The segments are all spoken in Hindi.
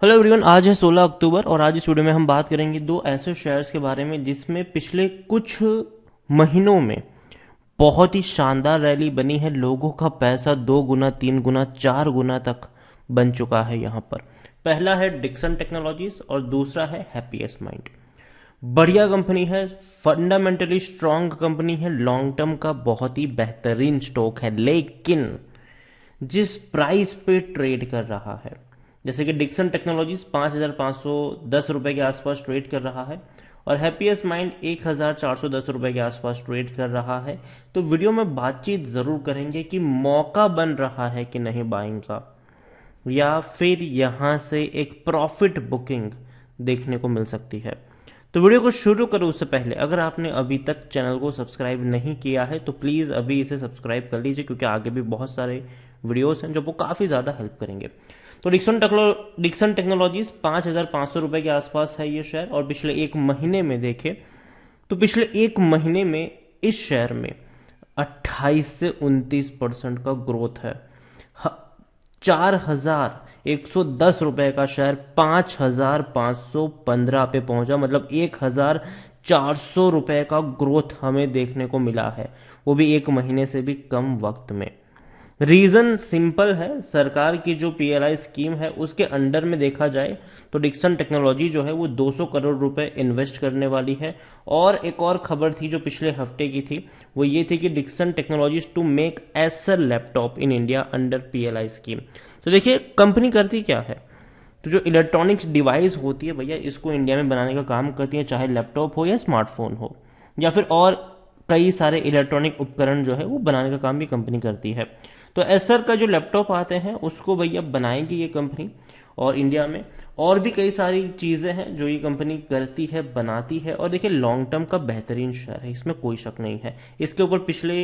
हेलो एवरीवन, आज है 16 अक्टूबर और आज इस वीडियो में हम बात करेंगे दो ऐसे शेयर्स के बारे में जिसमें पिछले कुछ महीनों में बहुत ही शानदार रैली बनी है। लोगों का पैसा 2 गुना, 3 गुना, 4 गुना तक बन चुका है। यहाँ पर पहला है डिक्सन टेक्नोलॉजीज और दूसरा है हैप्पीएस्ट माइंड। बढ़िया कंपनी है, फंडामेंटली स्ट्रांग कंपनी है, लॉन्ग टर्म का बहुत ही बेहतरीन स्टॉक है। लेकिन जिस प्राइस पे ट्रेड कर रहा है, जैसे कि डिक्सन टेक्नोलॉजीज 5,510 रुपए के आसपास ट्रेड कर रहा है और हैप्पीएस्ट माइंड 1,410 रुपए के आसपास ट्रेड कर रहा है, तो वीडियो में बातचीत जरूर करेंगे कि मौका बन रहा है कि नहीं बाइंग का, या फिर यहां से एक प्रॉफिट बुकिंग देखने को मिल सकती है। तो वीडियो को शुरू करो उससे पहले अगर आपने अभी तक चैनल को सब्सक्राइब नहीं किया है तो प्लीज़ अभी इसे सब्सक्राइब कर लीजिए, क्योंकि आगे भी बहुत सारे वीडियोस हैं जो वो काफ़ी ज़्यादा हेल्प करेंगे। तो डिक्सन टेक्नोलॉजीज 5,500 रुपए के आसपास है ये शेयर, और पिछले एक महीने में देखें तो पिछले एक महीने में इस शेयर में 28 से 29% का ग्रोथ है। 4,110 रुपए का शेयर 5,515 पे पहुंचा, मतलब 1,400 रुपए का ग्रोथ हमें देखने को मिला है, वो भी एक महीने से भी कम वक्त में। रीजन सिंपल है, सरकार की जो पीएलआई स्कीम है उसके अंडर में देखा जाए तो डिक्सन टेक्नोलॉजी जो है वो 200 करोड़ रुपए इन्वेस्ट करने वाली है। और एक और खबर थी जो पिछले हफ्ते की थी, वो ये थी कि Dixon technologies to make Acer laptop in India under PLI scheme. तो देखिए कंपनी करती क्या है, तो जो इलेक्ट्रॉनिक्स डिवाइस होती है भैया, इसको इंडिया में बनाने का काम करती है, चाहे लैपटॉप हो या स्मार्टफोन हो या फिर और कई सारे इलेक्ट्रॉनिक उपकरण जो है वो बनाने का काम भी कंपनी करती है। तो एसर का जो लैपटॉप आते हैं उसको भैया बनाएगी ये कंपनी, और इंडिया में और भी कई सारी चीज़ें हैं जो ये कंपनी करती है, बनाती है। और देखिए लॉन्ग टर्म का बेहतरीन शेयर है, इसमें कोई शक नहीं है। इसके ऊपर पिछले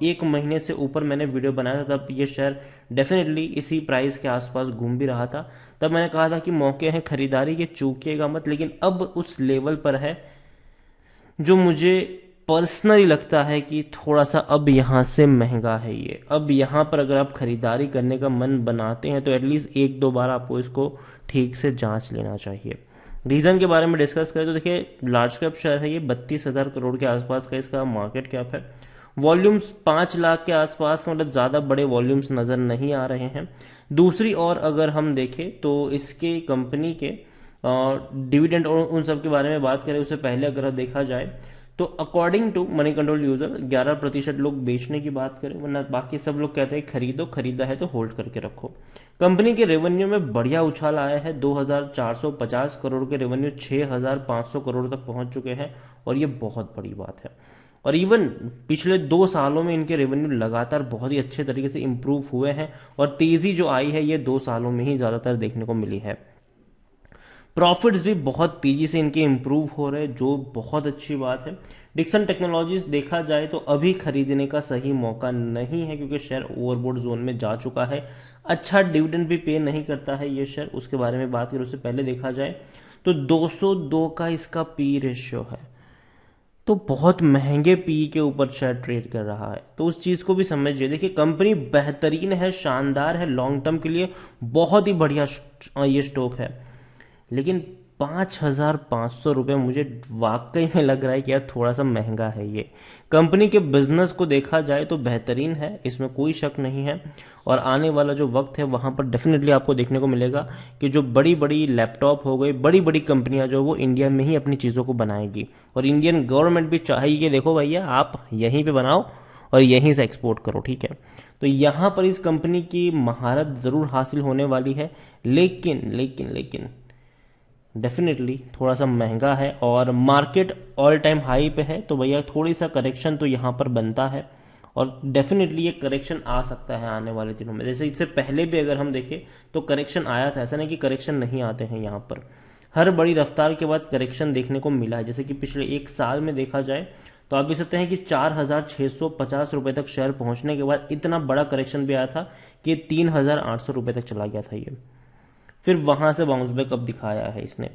एक महीने से ऊपर मैंने वीडियो बनाया था, तब ये शेयर डेफिनेटली इसी प्राइस के आसपास घूम भी रहा था। तब मैंने कहा था कि मौके हैं खरीदारी के, चूकिएगा मत। लेकिन अब उस लेवल पर है जो मुझे पर्सनली लगता है कि थोड़ा सा अब यहाँ से महंगा है ये। अब यहाँ पर अगर आप खरीदारी करने का मन बनाते हैं तो एटलीस्ट एक दो बार आपको इसको ठीक से जांच लेना चाहिए। रीजन के बारे में डिस्कस करें तो देखिए लार्ज कैप शेयर है ये, 32,000 करोड़ के आसपास का इसका मार्केट कैप है। वॉल्यूम्स 5 लाख के आसपास, मतलब ज़्यादा बड़े वॉल्यूम्स नज़र नहीं आ रहे हैं। दूसरी ओर अगर हम देखें तो इसके कंपनी के डिविडेंड और उन सब के बारे में बात करें उससे पहले अगर देखा जाए तो according to money control user 11% लोग बेचने की बात करें, वरना बाकी सब लोग कहते हैं खरीदो, खरीदा है तो होल्ड करके रखो। कंपनी के रेवेन्यू में बढ़िया उछाल आया है, 2,450 करोड़ के रेवेन्यू 6,500 करोड़ तक पहुंच चुके हैं, और ये बहुत बड़ी बात है। और इवन पिछले 2 सालों में इनके रेवेन्यू लगातार बहुत ही अच्छे तरीके से इंप्रूव हुए हैं, और तेजी जो आई है ये 2 सालों में ही ज्यादातर देखने को मिली है। प्रॉफिट्स भी बहुत तेजी से इनके इंप्रूव हो रहे हैं, जो बहुत अच्छी बात है। डिक्सन टेक्नोलॉजीज देखा जाए तो अभी खरीदने का सही मौका नहीं है, क्योंकि शेयर ओवरबोट जोन में जा चुका है। अच्छा डिविडेंड भी पे नहीं करता है ये शेयर, उसके बारे में बात करें उससे पहले देखा जाए तो 202 का इसका पी रेशियो है, तो बहुत महंगे पी के ऊपर शेयर ट्रेड कर रहा है, तो उस चीज को भी समझिए। देखिए कंपनी बेहतरीन है, शानदार है, लॉन्ग टर्म के लिए बहुत ही बढ़िया ये स्टॉक है। लेकिन 5,500 रुपये मुझे वाकई में लग रहा है कि यार थोड़ा सा महंगा है ये। कंपनी के बिजनेस को देखा जाए तो बेहतरीन है, इसमें कोई शक नहीं है। और आने वाला जो वक्त है वहां पर डेफिनेटली आपको देखने को मिलेगा कि जो बड़ी बड़ी लैपटॉप हो गई, बड़ी बड़ी कंपनियां जो वो इंडिया में ही अपनी चीज़ों को बनाएगी, और इंडियन गवर्नमेंट भी चाहिए कि देखो भैया आप यहीं पे बनाओ और यहीं से एक्सपोर्ट करो, ठीक है। तो यहाँ पर इस कंपनी की महारत ज़रूर हासिल होने वाली है, लेकिन लेकिन लेकिन डेफिनेटली थोड़ा सा महंगा है, और मार्केट ऑल टाइम हाई पे है, तो भैया थोड़ी सा करेक्शन तो यहाँ पर बनता है। और डेफिनेटली ये करेक्शन आ सकता है आने वाले दिनों में, जैसे इससे पहले भी अगर हम देखें तो करेक्शन आया था, ऐसा नहीं कि करेक्शन नहीं आते हैं। यहाँ पर हर बड़ी रफ्तार के बाद करेक्शन देखने को मिला है, जैसे कि पिछले एक साल में देखा जाए तो आप देख सकते हैं कि 4,650 रुपये तक शेयर पहुंचने के बाद इतना बड़ा करेक्शन भी आया था कि 3,800 रुपये तक चला गया था ये, फिर वहां से बाउंस बैक अब दिखाया है इसने।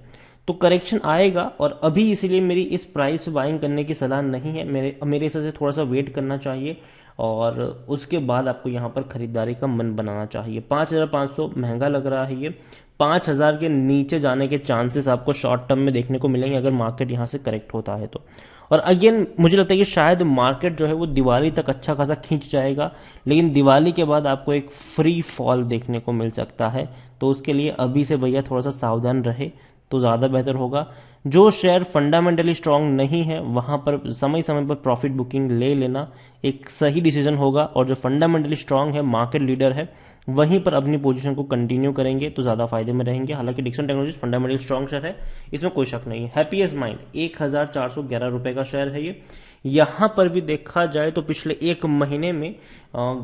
तो करेक्शन आएगा, और अभी इसीलिए मेरी इस प्राइस पे बाइंग करने की सलाह नहीं है, मेरे हिसाब से थोड़ा सा वेट करना चाहिए। और उसके बाद आपको यहाँ पर खरीदारी का मन बनाना चाहिए। 5,500 महंगा लग रहा है ये। 5,000 के नीचे जाने के चांसेस आपको शॉर्ट टर्म में देखने को मिलेंगे अगर मार्केट यहाँ से करेक्ट होता है तो। और अगेन मुझे लगता है कि शायद मार्केट जो है वो दिवाली तक अच्छा खासा खींच जाएगा, लेकिन दिवाली के बाद आपको एक फ्री फॉल देखने को मिल सकता है। तो उसके लिए अभी से भैया थोड़ा सा सावधान रहे तो ज़्यादा बेहतर होगा। जो शेयर फंडामेंटली स्ट्रांग नहीं है वहां पर समय समय पर प्रॉफिट बुकिंग ले लेना एक सही डिसीजन होगा, और जो फंडामेंटली स्ट्रांग है, मार्केट लीडर है, वहीं पर अपनी पोजीशन को कंटिन्यू करेंगे तो ज़्यादा फायदे में रहेंगे। हालांकि Dixon technologies fundamentally strong share है, इसमें कोई शक नहीं है। हैप्पीएस्ट माइंड 1,411 रुपए का शेयर है ये। यहां पर भी देखा जाए तो पिछले एक महीने में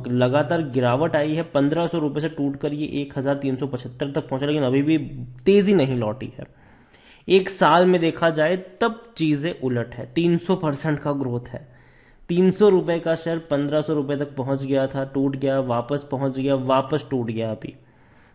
लगातार गिरावट आई है। 1,500 रुपए से टूटकर ये 1,375 तक पहुंचा, लेकिन अभी भी तेजी नहीं लौटी है। एक साल में देखा जाए तब चीजें उलट है, 300% का ग्रोथ है। 300 रुपए का शेयर 1,500 रुपए तक पहुंच गया था, टूट गया, वापस पहुंच गया, वापस टूट गया अभी।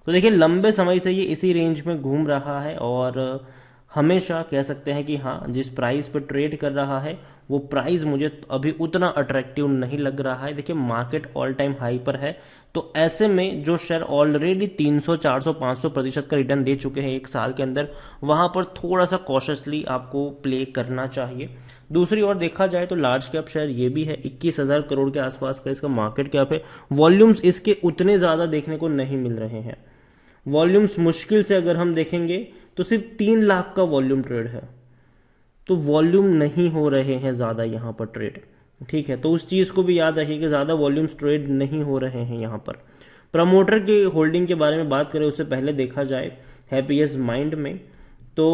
तो देखिए लंबे समय से ये इसी रेंज में घूम रहा है, और हमेशा कह सकते हैं कि हाँ, जिस प्राइस पे ट्रेड कर रहा है वो प्राइस मुझे अभी उतना अट्रैक्टिव नहीं लग रहा है। देखिए मार्केट ऑल टाइम हाई पर है, तो ऐसे में जो शेयर ऑलरेडी 300, 400, 500% का रिटर्न दे चुके हैं एक साल के अंदर, वहां पर थोड़ा सा कॉशियसली आपको प्ले करना चाहिए। दूसरी ओर देखा जाए तो लार्ज कैप शेयर ये भी है, 21,000 करोड़ के आसपास का इसका मार्केट कैप है। वॉल्यूम्स इसके उतने ज्यादा देखने को नहीं मिल रहे हैं। वॉल्यूम्स मुश्किल से अगर हम देखेंगे तो सिर्फ 3 लाख का वॉल्यूम ट्रेड है, तो वॉल्यूम नहीं हो रहे हैं ज्यादा यहाँ पर ट्रेड। ठीक है, तो उस चीज को भी याद रखिए कि ज्यादा वॉल्यूम्स ट्रेड नहीं हो रहे हैं यहाँ पर। प्रमोटर की होल्डिंग के बारे में बात करें उससे पहले देखा जाए हैप्पीएस्ट माइंड में तो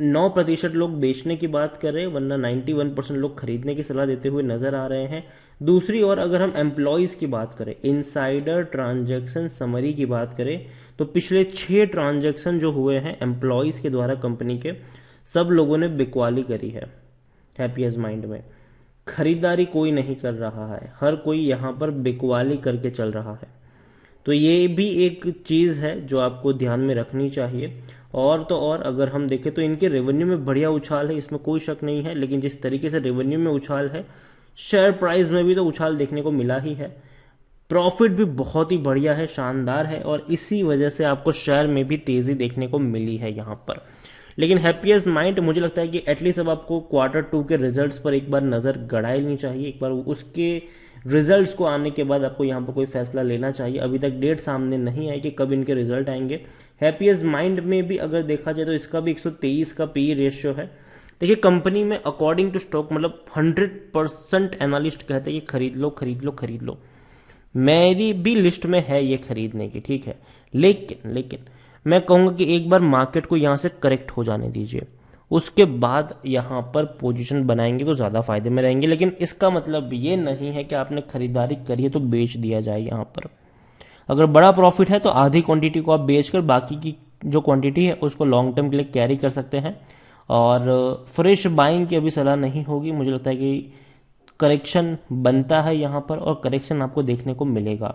9% लोग बेचने की बात कर रहे हैं, वरना 91% लोग खरीदने की सलाह देते हुए नजर आ रहे हैं। दूसरी ओर अगर हम एम्प्लॉयज की बात करें, इनसाइडर ट्रांजैक्शन समरी की बात करें, तो पिछले 6 ट्रांजैक्शन जो हुए हैं एम्प्लॉयज के द्वारा कंपनी के, सब लोगों ने बिकवाली करी है। हैप्पीएस्ट माइंड में खरीदारी कोई नहीं कर रहा है, हर कोई यहां पर बिकवाली करके चल रहा है। तो ये भी एक चीज है जो आपको ध्यान में रखनी चाहिए। और तो और अगर हम देखें तो इनके रेवेन्यू में बढ़िया उछाल है, इसमें कोई शक नहीं है, लेकिन जिस तरीके से रेवेन्यू में उछाल है, शेयर प्राइस में भी तो उछाल देखने को मिला ही है। प्रॉफिट भी बहुत ही बढ़िया है, शानदार है, और इसी वजह से आपको शेयर में भी तेजी देखने को मिली है यहां पर। लेकिन हैप्पीएस्ट माइंड मुझे लगता है कि एटलीस्ट अब आपको Q2 के रिजल्ट्स पर एक बार नजर गड़ा लेनी चाहिए। एक बार उसके रिजल्ट्स को आने के बाद आपको यहाँ पर कोई फैसला लेना चाहिए। अभी तक डेट सामने नहीं आई कि कब इनके रिजल्ट आएंगे। हैप्पीएस्ट माइंड में भी अगर देखा जाए तो इसका भी 123 का पी रेशियो है। देखिए कंपनी में अकॉर्डिंग टू स्टॉक मतलब 100% एनालिस्ट कहते हैं कि खरीद लो खरीद लो खरीद लो। मेरी भी लिस्ट में है ये खरीदने की, ठीक है, लेकिन मैं कहूंगा कि एक बार मार्केट को यहां से करेक्ट हो जाने दीजिए, उसके बाद यहां पर पोजीशन बनाएंगे तो ज्यादा फायदे में रहेंगे। लेकिन इसका मतलब ये नहीं है कि आपने खरीदारी करी है तो बेच दिया जाए। यहां पर अगर बड़ा प्रॉफिट है तो आधी क्वांटिटी को आप बेचकर बाकी की जो क्वांटिटी है उसको लॉन्ग टर्म के लिए कैरी कर सकते हैं। और फ्रेश बाइंग की अभी सलाह नहीं होगी, मुझे लगता है कि करेक्शन बनता है यहां पर, और करेक्शन आपको देखने को मिलेगा।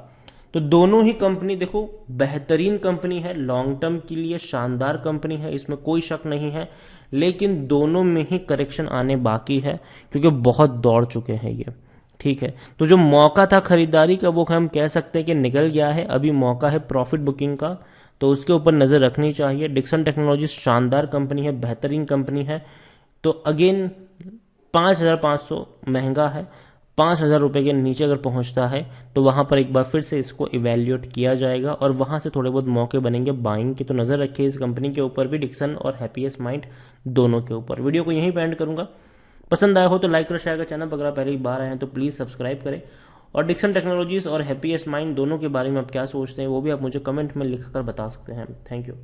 तो दोनों ही कंपनी देखो बेहतरीन कंपनी है, लॉन्ग टर्म के लिए शानदार कंपनी है, इसमें कोई शक नहीं है, लेकिन दोनों में ही करेक्शन आने बाकी है क्योंकि बहुत दौड़ चुके हैं ये। ठीक है, तो जो मौका था खरीदारी का वो हम कह सकते हैं कि निकल गया है। अभी मौका है प्रॉफिट बुकिंग का, तो उसके ऊपर नजर रखनी चाहिए। डिक्सन टेक्नोलॉजीज शानदार कंपनी है, बेहतरीन कंपनी है। तो अगेन 5,500 महंगा है, 5,000 रुपए के नीचे अगर पहुंचता है तो वहां पर एक बार फिर से इसको इवेल्युएट किया जाएगा और वहां से थोड़े बहुत मौके बनेंगे बाइंग के। तो नजर रखिए इस कंपनी के ऊपर भी, डिक्सन और हैप्पीएस्ट माइंड दोनों के ऊपर। वीडियो को यहीं पे एंड करूंगा। पसंद आया हो तो लाइक करो, शेयर करो। चैनल पर अगर आप पहली बार आए हैं तो प्लीज सब्सक्राइब करें। और डिक्सन टेक्नोलॉजीज और हैप्पीएस्ट माइंड दोनों के बारे में आप क्या सोचते हैं वो भी आप मुझे कमेंट में लिखकर बता सकते हैं। Thank you.